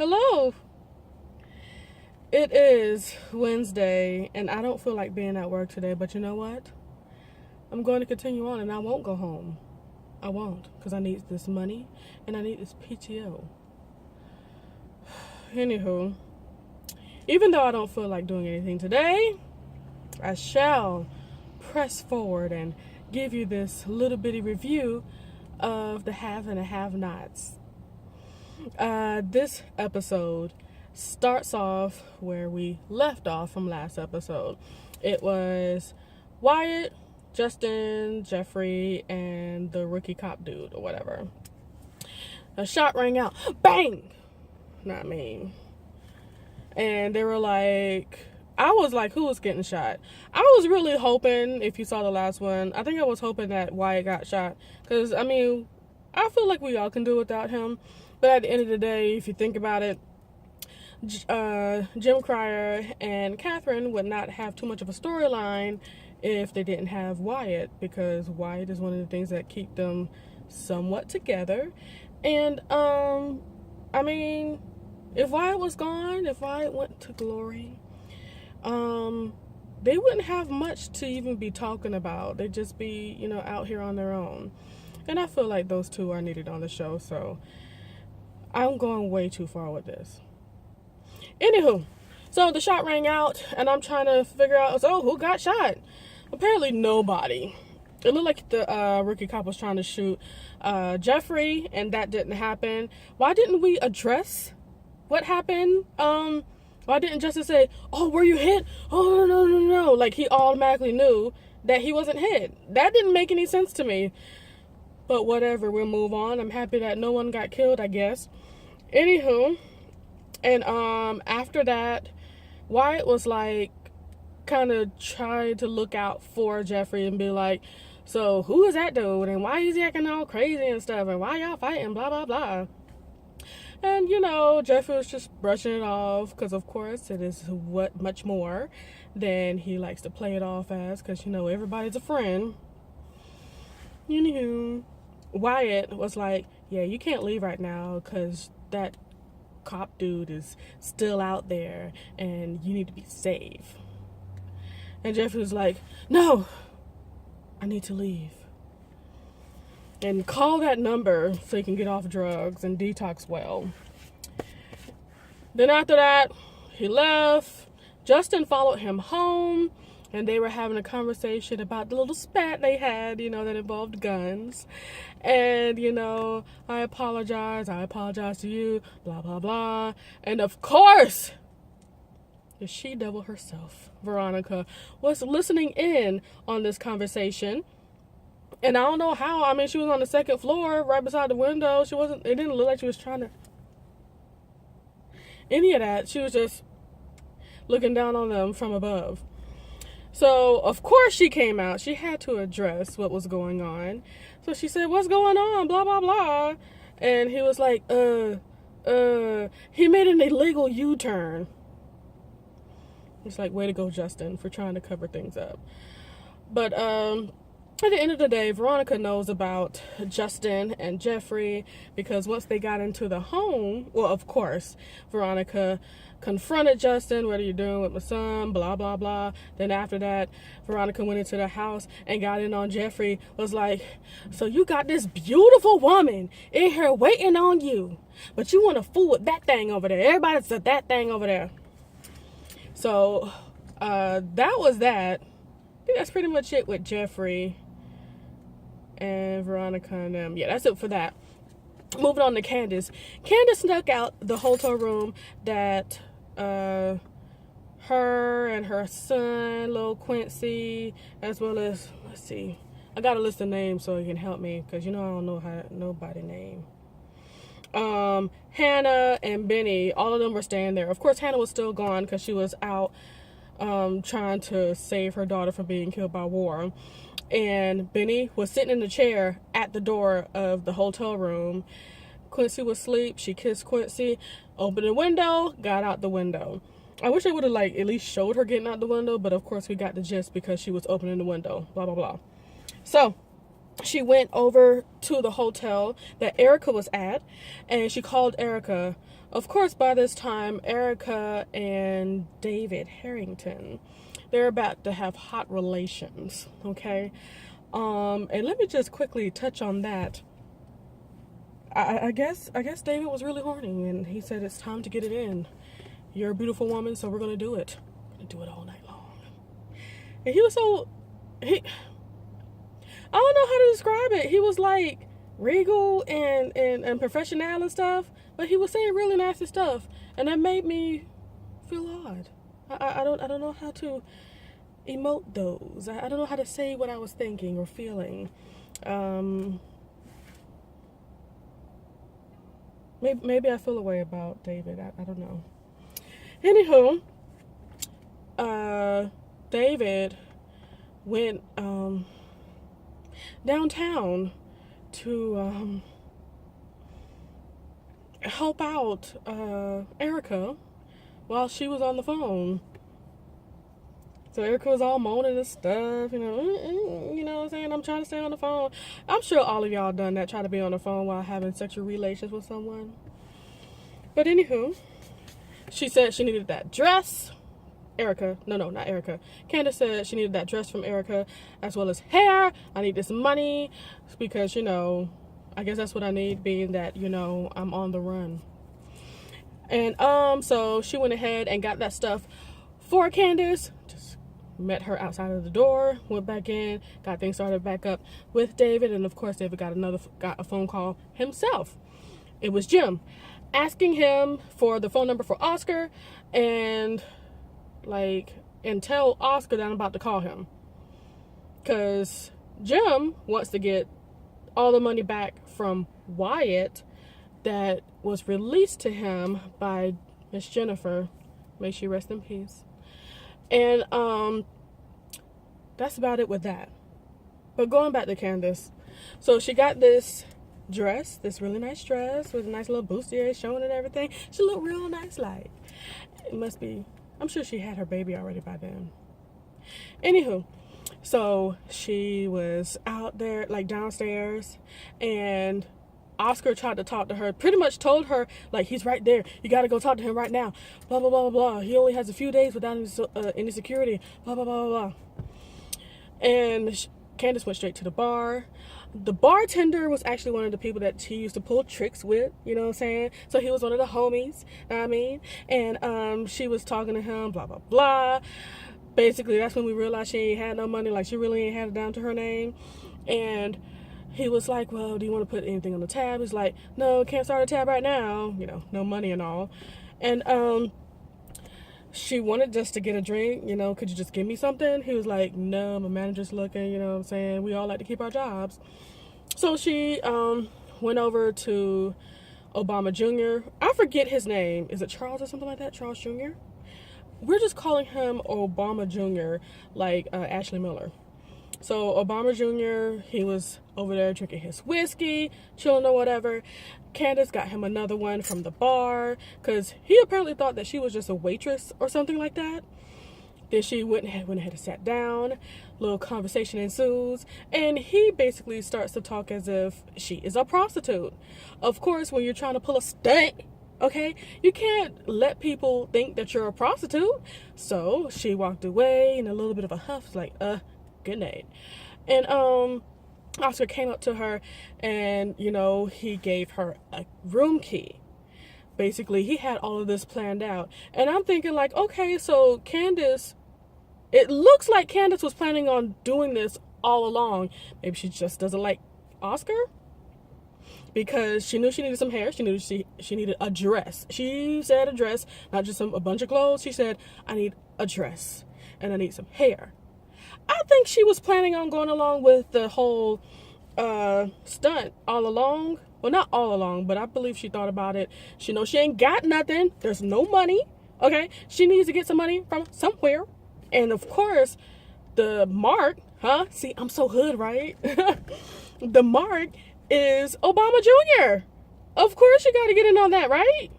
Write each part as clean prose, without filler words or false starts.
Hello. It is Wednesday, and I don't feel like being at work today, but you know what? I'm going to continue on, and I won't go home. I won't, because I need this money, and I need this PTO. Anywho, even though I don't feel like doing anything today, I shall press forward and give you this little bitty review of the have and the have-nots. This episode starts off where we left off from last episode. It was Wyatt, Justin, Jeffrey, and the rookie cop dude or whatever. A shot rang out. Bang! Not me. And they were like, I was like, who was getting shot? I was really hoping, if you saw the last one, I think I was hoping that Wyatt got shot. Because, I mean, I feel like we all can do without him. But at the end of the day, if you think about it, Jim Cryer and Catherine would not have too much of a storyline if they didn't have Wyatt, because Wyatt is one of the things that keep them somewhat together. And, I mean, if Wyatt was gone, if Wyatt went to glory, they wouldn't have much to even be talking about. They'd just be, out here on their own. And I feel like those two are needed on the show, so I'm going way too far with this. Anywho, so the shot rang out, and I'm trying to figure out, who got shot? Apparently nobody. It looked like the rookie cop was trying to shoot Jeffrey, and that didn't happen. Why didn't we address what happened? Why didn't Justin say, were you hit? Oh, no. Like, he automatically knew that he wasn't hit. That didn't make any sense to me. But whatever, we'll move on. I'm happy that no one got killed, I guess. Anywho, and after that, Wyatt was like, kind of trying to look out for Jeffrey and be like, so who is that dude? And why is he acting all crazy and stuff? And why y'all fighting? Blah, blah, blah. And, Jeffrey was just brushing it off, because, of course, it is much more than he likes to play it off as, because, everybody's a friend. Anywho, Wyatt was like, yeah, you can't leave right now, because that cop dude is still out there, and you need to be safe. And Jeffrey was like, no, I need to leave. And call that number so you can get off drugs and detox well. Then after that, he left. Justin followed him home, and they were having a conversation about the little spat they had, that involved guns. And, I apologize to you, blah, blah, blah. And of course, the she-devil herself, Veronica, was listening in on this conversation. And I don't know how. I mean, she was on the second floor, right beside the window. It didn't look like she was trying to any of that. She was just looking down on them from above. So, of course, she came out. She had to address what was going on. So she said, what's going on? Blah, blah, blah. And he was like, he made an illegal U-turn. It's like, way to go, Justin, for trying to cover things up. But, at the end of the day, Veronica knows about Justin and Jeffrey, because once they got into the home, well, of course, Veronica confronted Justin, what are you doing with my son, blah, blah, blah. Then after that, Veronica went into the house and got in on Jeffrey, was like, so you got this beautiful woman in here waiting on you, but you want to fool with that thing over there. Everybody said that thing over there. So, that was that. I think that's pretty much it with Jeffrey and Veronica and them. Yeah, that's it for that. Moving on to Candice. Candice snuck out the hotel room that her and her son, little Quincy, as well as, let's see, I got a list of names so you can help me, because I don't know nobody's name. Hannah and Benny, all of them were staying there. Of course, Hannah was still gone because she was out trying to save her daughter from being killed by war. And Benny was sitting in the chair at the door of the hotel room. Quincy was asleep. She kissed Quincy, opened the window, got out the window. I wish they would have at least showed her getting out the window, but of course we got the gist because she was opening the window, blah, blah, blah. So, she went over to the hotel that Erica was at, and she called Erica. Of course, by this time, Erica and David Harrington, they're about to have hot relations, okay? And let me just quickly touch on that. I guess David was really horny, and he said it's time to get it in. You're a beautiful woman, so we're gonna do it. We're gonna do it all night long. And he was so I don't know how to describe it. He was like regal and professional and stuff, but he was saying really nasty stuff, and that made me feel odd. I don't know how to emote those. I don't know how to say what I was thinking or feeling. Maybe I feel a way about David. I don't know. Anywho, David went downtown to help out Erica while she was on the phone. So Erica was all moaning and stuff, you know what I'm saying? I'm trying to stay on the phone. I'm sure all of y'all done that, try to be on the phone while having sexual relations with someone. But anywho, she said she needed that dress. Erica, no, not Erica. Candice said she needed that dress from Erica, as well as hair. I need this money because, I guess that's what I need, being that, I'm on the run. And so she went ahead and got that stuff for Candice. Just met her outside of the door, went back in, got things started back up with David, and of course David got a phone call himself. It was Jim asking him for the phone number for Oscar and tell Oscar that I'm about to call him, because Jim wants to get all the money back from Wyatt that was released to him by Miss Jennifer. May she rest in peace. And that's about it with that. But going back to Candice, so she got this dress, this really nice dress with a nice little bustier showing and everything. She looked real nice, like it must be. I'm sure she had her baby already by then. Anywho, so she was out there, downstairs, and Oscar tried to talk to her, pretty much told her, he's right there. You got to go talk to him right now. Blah, blah, blah, blah, blah. He only has a few days without any security. Blah, blah, blah, blah, blah. And Candice went straight to the bar. The bartender was actually one of the people that she used to pull tricks with, you know what I'm saying? So he was one of the homies, know what I mean? And she was talking to him, blah, blah, blah. Basically, that's when we realized she ain't had no money. She really ain't had it down to her name. And he was like, well, do you want to put anything on the tab? He's like, no, can't start a tab right now. No money and all. And she wanted just to get a drink. Could you just give me something? He was like, no, my manager's looking, you know what I'm saying? We all like to keep our jobs. So she went over to Obama Jr. I forget his name. Is it Charles or something like that? Charles Jr.? We're just calling him Obama Jr. like Ashley Miller. So Obama Jr., he was over there drinking his whiskey, chilling or whatever. Candice got him another one from the bar because he apparently thought that she was just a waitress or something like that. Then she went ahead and sat down. Little conversation ensues, and he basically starts to talk as if she is a prostitute. Of course, when you're trying to pull a stunt, okay, you can't let people think that you're a prostitute. So she walked away in a little bit of a huff, like, good night. And Oscar came up to her and, he gave her a room key. Basically, he had all of this planned out. And I'm thinking okay, so Candice, it looks like Candice was planning on doing this all along. Maybe she just doesn't like Oscar, because she knew she needed some hair. She knew she needed a dress. She said a dress, not just a bunch of clothes. She said, I need a dress and I need some hair. I think she was planning on going along with the whole stunt all along. Well, not all along, but I believe she thought about it. She knows she ain't got nothing. There's no money. Okay? She needs to get some money from somewhere. And of course, the mark, See, I'm so hood, right? The mark is Obama Jr. Of course you got to get in on that, right?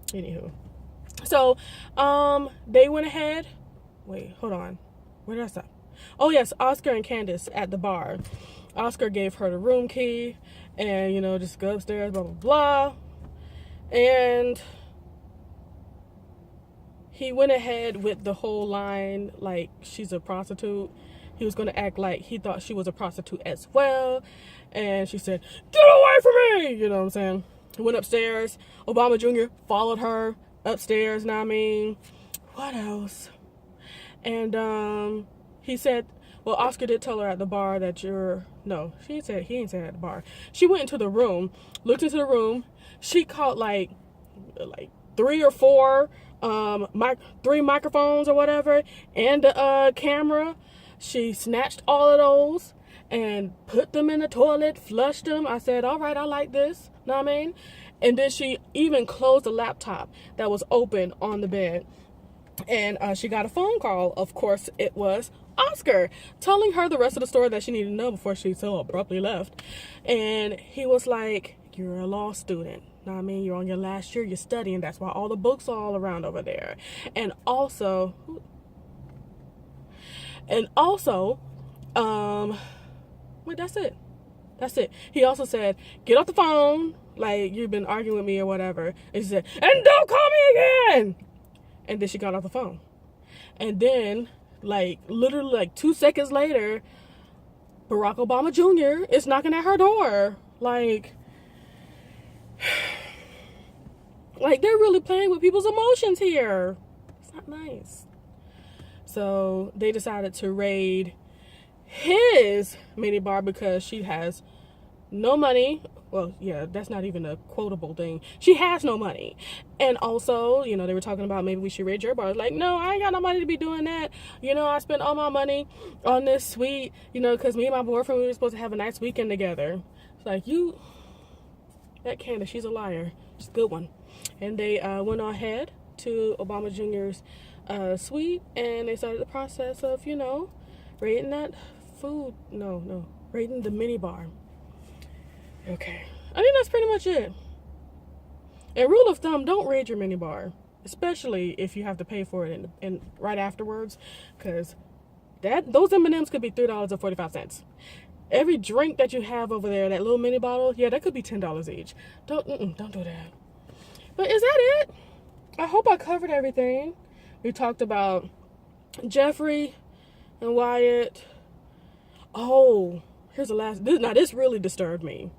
Anywho. So, they went ahead. Wait, hold on. Where did I stop? Oh, yes, Oscar and Candice at the bar. Oscar gave her the room key and, you know, just go upstairs, blah, blah, blah. And he went ahead with the whole line like she's a prostitute. He was going to act like he thought she was a prostitute as well. And she said, "Get away from me!" You know what I'm saying? He went upstairs. Obama Jr. followed her upstairs. Now, I mean, what else? And he said, well, Oscar did tell her at the bar that no, he ain't said it at the bar. She went into the room, looked into the room. She caught like 3 or 4 3 microphones or whatever and the camera. She snatched all of those and put them in the toilet, flushed them. I said, all right, I like this. Know what I mean? And then she even closed the laptop that was open on the bed. And she got a phone call. Of course, it was Oscar telling her the rest of the story that she needed to know before she so abruptly left. And he was like, "You're a law student. Know what I mean? You're on your last year. You're studying. That's why all the books are all around over there. And also, wait, that's it. That's it. He also said, get off the phone. Like, you've been arguing with me or whatever." And she said, "And don't call me again." And then she got off the phone. And then, like, literally, like, 2 seconds later, Barack Obama Jr. is knocking at her door. Like, they're really playing with people's emotions here. It's not nice. So they decided to raid his minibar because she has no money. Well, yeah, that's not even a quotable thing. She has no money. And also, you know, they were talking about maybe we should raid your bar. I was like, no, I ain't got no money to be doing that. You know, I spent all my money on this suite, you know, because me and my boyfriend, we were supposed to have a nice weekend together. It's like, that Candice, she's a liar. She's a good one. And they went ahead to Obama Jr.'s suite, and they started the process of, you know, raiding that food. No, raiding the minibar. Okay, I think that's pretty much it. And rule of thumb, don't raid your minibar, especially if you have to pay for it and right afterwards, because those M&Ms could be $3.45. Every drink that you have over there, that little mini bottle, yeah, that could be $10 each. Don't do that. But is that it? I hope I covered everything. We talked about Jeffrey and Wyatt. Oh, here's the last. Now this really disturbed me.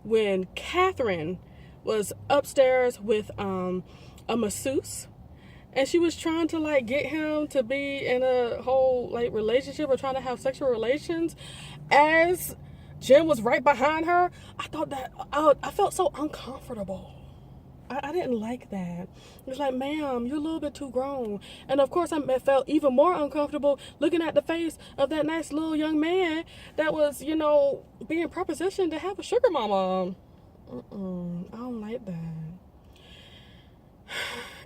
When Catherine was upstairs with a masseuse, and she was trying to like get him to be in a whole like relationship or trying to have sexual relations, as Jim was right behind her. I thought that I felt so uncomfortable. I didn't like that. It was like, ma'am, you're a little bit too grown. And of course, I felt even more uncomfortable looking at the face of that nice little young man that was, you know, being propositioned to have a sugar mama. I don't like that.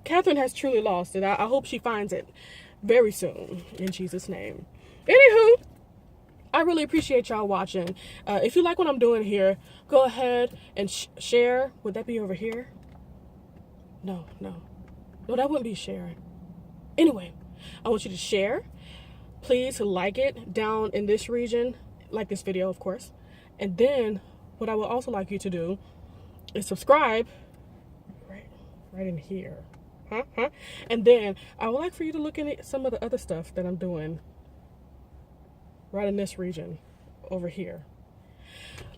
Catherine has truly lost it. I hope she finds it very soon, in Jesus' name. Anywho, I really appreciate y'all watching. If you like what I'm doing here, go ahead and share. Would that be over here? No, that wouldn't be sharing. Anyway, I want you to share. Please like it down in this region, like this video, of course. And then what I would also like you to do is subscribe right in here. And then I would like for you to look at some of the other stuff that I'm doing right in this region over here.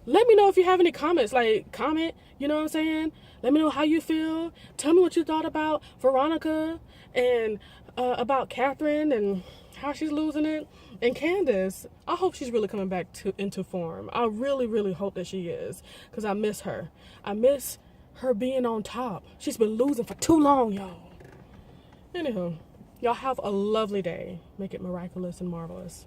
Let me know if you have any comments. Like, comment, you know what I'm saying? Let me know how you feel. Tell me what you thought about Veronica and about Catherine and how she's losing it. And Candice, I hope she's really coming back into form. I really, really hope that she is, because I miss her. I miss her being on top. She's been losing for too long, y'all. Anywho, y'all have a lovely day. Make it miraculous and marvelous.